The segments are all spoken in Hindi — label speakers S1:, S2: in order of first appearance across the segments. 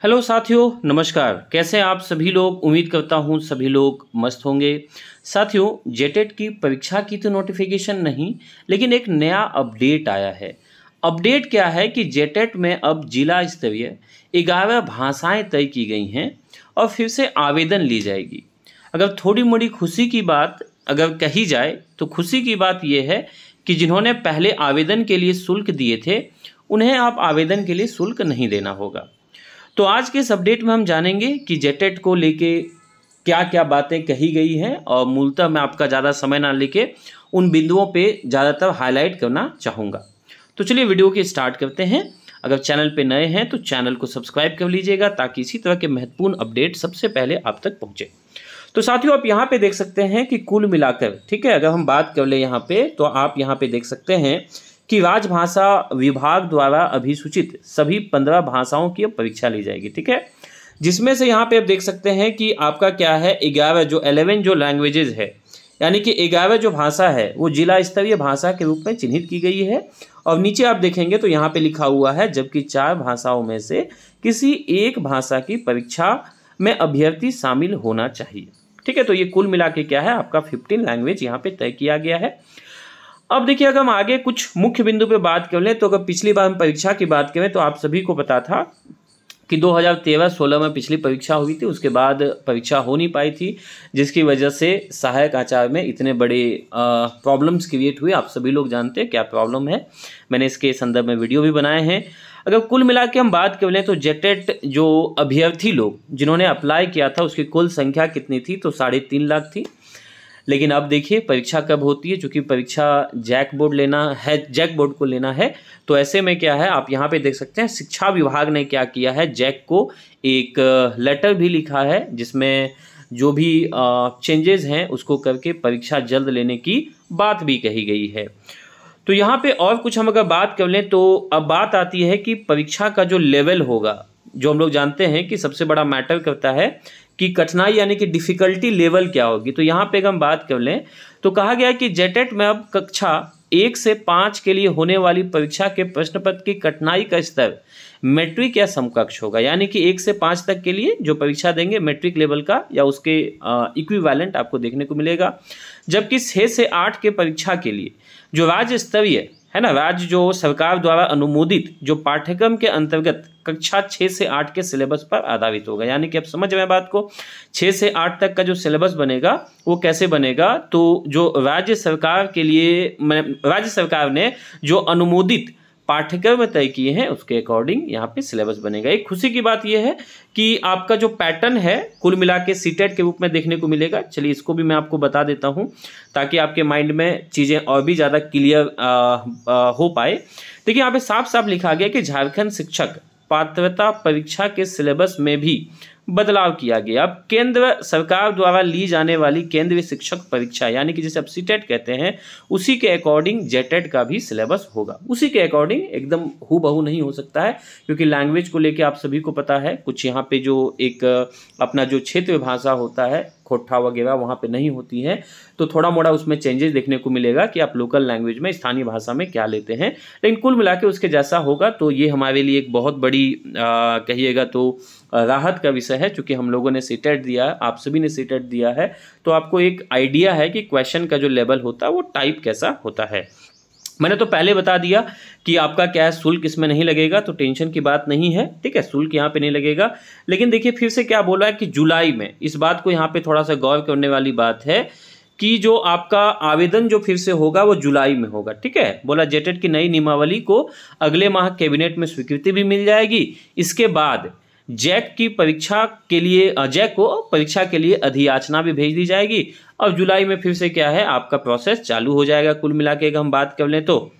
S1: हेलो साथियों, नमस्कार। कैसे हैं आप सभी लोग? उम्मीद करता हूं सभी लोग मस्त होंगे। साथियों, जेटेट की परीक्षा की तो नोटिफिकेशन नहीं, लेकिन एक नया अपडेट आया है। अपडेट क्या है कि जेटेट में अब जिला स्तरीय 11 भाषाएं तय की गई हैं और फिर से आवेदन ली जाएगी। अगर थोड़ी मोड़ी खुशी की बात अगर कही जाए तो खुशी की बात यह है कि जिन्होंने पहले आवेदन के लिए शुल्क दिए थे, उन्हें अब आवेदन के लिए शुल्क नहीं देना होगा। तो आज के इस अपडेट में हम जानेंगे कि जेटेट को लेके क्या क्या बातें कही गई हैं और मूलतः मैं आपका ज़्यादा समय ना लेके उन बिंदुओं पे ज़्यादातर हाईलाइट करना चाहूँगा। तो चलिए वीडियो की स्टार्ट करते हैं। अगर चैनल पे नए हैं तो चैनल को सब्सक्राइब कर लीजिएगा ताकि इसी तरह के महत्वपूर्ण अपडेट सबसे पहले आप तक पहुँचे। तो साथियों, आप यहाँ पे देख सकते हैं कि कुल मिलाकर, ठीक है, अगर हम बात कर ले यहाँ पे तो आप यहाँ पे देख सकते हैं कि राजभाषा विभाग द्वारा अभिसूचित सभी 15 भाषाओं की अब परीक्षा ली जाएगी। ठीक है, जिसमें से यहाँ पे आप देख सकते हैं कि आपका क्या है, 11 जो लैंग्वेजेज है, यानी कि 11 जो भाषा है वो जिला स्तरीय भाषा के रूप में चिन्हित की गई है। और नीचे आप देखेंगे तो यहाँ पे लिखा हुआ है जबकि 4 भाषाओं में से किसी एक भाषा की परीक्षा में अभ्यर्थी शामिल होना चाहिए। ठीक है, तो ये कुल मिला के क्या है, आपका 15 लैंग्वेज यहाँ पे तय किया गया है। अब देखिए, अगर हम आगे कुछ मुख्य बिंदु पे बात कर लें तो अगर पिछली बार हम परीक्षा की बात करें तो आप सभी को पता था कि 2013-16 में पिछली परीक्षा हुई थी, उसके बाद परीक्षा हो नहीं पाई थी, जिसकी वजह से सहायक आचार्य में इतने बड़े प्रॉब्लम्स क्रिएट हुए। आप सभी लोग जानते हैं क्या प्रॉब्लम है, मैंने इसके संदर्भ में वीडियो भी बनाए हैं। अगर कुल मिला के हम बात कर लें तो जेटेट जो अभ्यर्थी लोग जिन्होंने अप्लाई किया था उसकी कुल संख्या कितनी थी, तो 3.5 लाख थी। लेकिन अब देखिए परीक्षा कब होती है, चूँकि परीक्षा जैक बोर्ड को लेना है, तो ऐसे में क्या है, आप यहाँ पे देख सकते हैं शिक्षा विभाग ने क्या किया है, जैक को एक लेटर भी लिखा है जिसमें जो भी चेंजेस हैं उसको करके परीक्षा जल्द लेने की बात भी कही गई है। तो यहाँ पे और कुछ हम अगर बात कर लें तो अब बात आती है कि परीक्षा का जो लेवल होगा, जो हम लोग जानते हैं कि सबसे बड़ा मैटर करता है कि कठिनाई यानी कि डिफ़िकल्टी लेवल क्या होगी। तो यहाँ पे अगर हम बात कर लें तो कहा गया है कि जेटेट में अब कक्षा 1 से 5 के लिए होने वाली परीक्षा के प्रश्न पत्र की कठिनाई का स्तर मैट्रिक या समकक्ष होगा, यानी कि 1 से 5 तक के लिए जो परीक्षा देंगे मैट्रिक लेवल का या उसके इक्विवेलेंट आपको देखने को मिलेगा। जबकि 6 से 8 के परीक्षा के लिए जो राज्य स्तरीय है ना, राज्य जो सरकार द्वारा अनुमोदित जो पाठ्यक्रम के अंतर्गत कक्षा 6 से 8 के सिलेबस पर आधारित होगा। यानी कि आप समझ रहे हैं बात को, 6 से 8 तक का जो सिलेबस बनेगा वो कैसे बनेगा, तो जो राज्य सरकार ने जो अनुमोदित पाठ्यक्रम तय किए हैं उसके अकॉर्डिंग यहाँ पे सिलेबस बनेगा। एक खुशी की बात यह है कि आपका जो पैटर्न है कुल मिला के सीटेट के रूप में देखने को मिलेगा। चलिए इसको भी मैं आपको बता देता हूँ ताकि आपके माइंड में चीज़ें और भी ज़्यादा क्लियर हो पाए। देखिए यहाँ पे साफ साफ लिखा गया कि झारखंड शिक्षक पात्रता परीक्षा के सिलेबस में भी बदलाव किया गया। अब केंद्र सरकार द्वारा ली जाने वाली केंद्रीय शिक्षक परीक्षा यानी कि जिसे अब सीटेट कहते हैं, उसी के अकॉर्डिंग जेटेट का भी सिलेबस होगा। उसी के अकॉर्डिंग, एकदम हूबहू नहीं हो सकता है, क्योंकि लैंग्वेज को लेके आप सभी को पता है कुछ यहाँ पे जो एक अपना जो क्षेत्रीय भाषा होता है, खोट्ठा वगैरह वहाँ पे नहीं होती है, तो थोड़ा मोड़ा उसमें चेंजेस देखने को मिलेगा कि आप लोकल लैंग्वेज में स्थानीय भाषा में क्या लेते हैं। लेकिन कुल मिला के उसके जैसा होगा, तो ये हमारे लिए एक बहुत बड़ी कहिएगा तो राहत का विषय है। चूँकि हम लोगों ने सीटेट दिया है, आप सभी ने सीटेट दिया है, तो आपको एक आइडिया है कि क्वेश्चन का जो लेवल होता है वो टाइप कैसा होता है। मैंने तो पहले बता दिया कि आपका क्या है, शुल्क इसमें नहीं लगेगा, तो टेंशन की बात नहीं है। ठीक है, शुल्क यहाँ पे नहीं लगेगा। लेकिन देखिए फिर से क्या बोला है कि जुलाई में, इस बात को यहाँ पे थोड़ा सा गौर करने वाली बात है कि जो आपका आवेदन जो फिर से होगा वो जुलाई में होगा। ठीक है, बोला जेटेट की नई नियमावली को अगले माह कैबिनेट में स्वीकृति भी मिल जाएगी। इसके बाद जैक को परीक्षा के लिए अधियाचना भी भेज दी जाएगी और जुलाई में फिर से क्या है, आपका प्रोसेस चालू हो जाएगा। कुल मिला के हम बात कर लें तो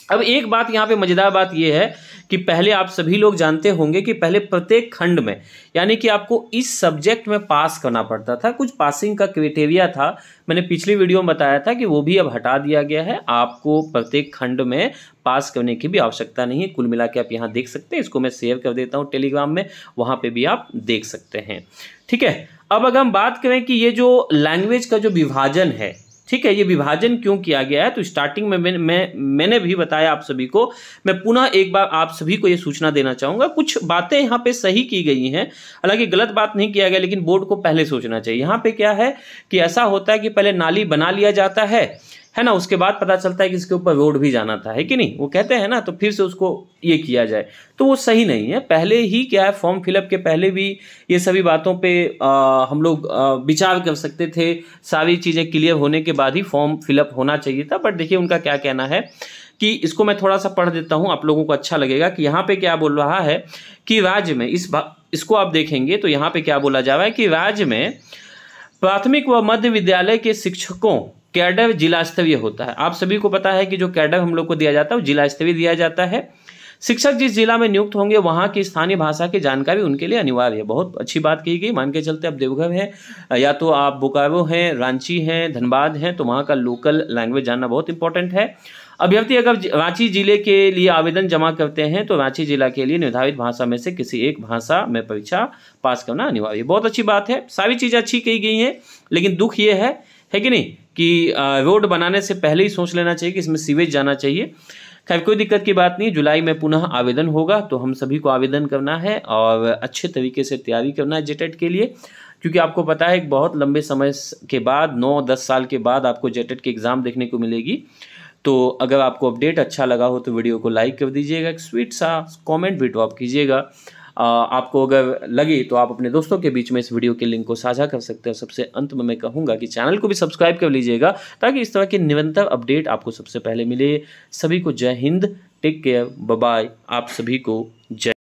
S1: अब एक बात यहाँ पे मजेदार बात यह है कि पहले आप सभी लोग जानते होंगे कि पहले प्रत्येक खंड में यानी कि आपको इस सब्जेक्ट में पास करना पड़ता था, कुछ पासिंग का क्राइटेरिया था। मैंने पिछली वीडियो में बताया था कि वो भी अब हटा दिया गया है, आपको प्रत्येक खंड में पास करने की भी आवश्यकता नहीं है। कुल मिला के आप यहाँ देख सकते हैं, इसको मैं शेयर कर देता हूँ टेलीग्राम में, वहाँ पर भी आप देख सकते हैं। ठीक है, अब अगर हम बात करें कि ये जो लैंग्वेज का जो विभाजन है, ठीक है, ये विभाजन क्यों किया गया है, तो स्टार्टिंग में मैंने भी बताया आप सभी को। मैं पुनः एक बार आप सभी को ये सूचना देना चाहूँगा, कुछ बातें यहाँ पे सही की गई हैं, हालांकि गलत बात नहीं किया गया, लेकिन बोर्ड को पहले सोचना चाहिए। यहाँ पे क्या है कि ऐसा होता है कि पहले नाली बना लिया जाता है ना, उसके बाद पता चलता है कि इसके ऊपर रोड भी जाना था, है कि नहीं, वो कहते हैं ना, तो फिर से उसको ये किया जाए, तो वो सही नहीं है। पहले ही क्या है, फॉर्म फिलअप के पहले भी ये सभी बातों पे हम लोग विचार कर सकते थे, सारी चीज़ें क्लियर होने के बाद ही फॉर्म फिलअप होना चाहिए था। बट देखिए उनका क्या कहना है कि इसको मैं थोड़ा सा पढ़ देता हूँ, आप लोगों को अच्छा लगेगा कि यहाँ पे क्या बोल रहा है कि राज्य में इसको आप देखेंगे तो यहाँ पे क्या बोला जा रहा है कि राज्य में प्राथमिक व मध्य विद्यालय के शिक्षकों कैडर जिला स्तरीय होता है। आप सभी को पता है कि जो कैडर हम लोग को दिया जाता है वो जिला स्तरीय दिया जाता है। शिक्षक जिस जिला में नियुक्त होंगे वहाँ की स्थानीय भाषा की जानकारी उनके लिए अनिवार्य है। बहुत अच्छी बात कही गई। मान के चलते अब देवघर है या तो आप बोकारो हैं, रांची हैं, धनबाद हैं, तो वहाँ का लोकल लैंग्वेज जानना बहुत इंपॉर्टेंट है। अभ्यर्थी अगर रांची जिले के लिए आवेदन जमा करते हैं तो रांची जिला के लिए निर्धारित भाषा में से किसी एक भाषा में परीक्षा पास करना अनिवार्य है। बहुत अच्छी बात है, सारी चीज़ें अच्छी कही गई हैं, लेकिन दुख ये है कि नहीं कि रोड बनाने से पहले ही सोच लेना चाहिए कि इसमें सीवेज जाना चाहिए। खैर कोई दिक्कत की बात नहीं, जुलाई में पुनः आवेदन होगा, तो हम सभी को आवेदन करना है और अच्छे तरीके से तैयारी करना है जेटेट के लिए, क्योंकि आपको पता है एक बहुत लंबे समय के बाद 9-10 साल के बाद आपको जेटेट की एग्ज़ाम देखने को मिलेगी। तो अगर आपको अपडेट अच्छा लगा हो तो वीडियो को लाइक कर दीजिएगा, एक स्वीट सा कमेंट भी ड्रॉप कीजिएगा। आपको अगर लगे तो आप अपने दोस्तों के बीच में इस वीडियो के लिंक को साझा कर सकते हैं। सबसे अंत में मैं कहूँगा कि चैनल को भी सब्सक्राइब कर लीजिएगा ताकि इस तरह के निरंतर अपडेट आपको सबसे पहले मिले। सभी को जय Hind, take care, bye bye. आप सभी को जय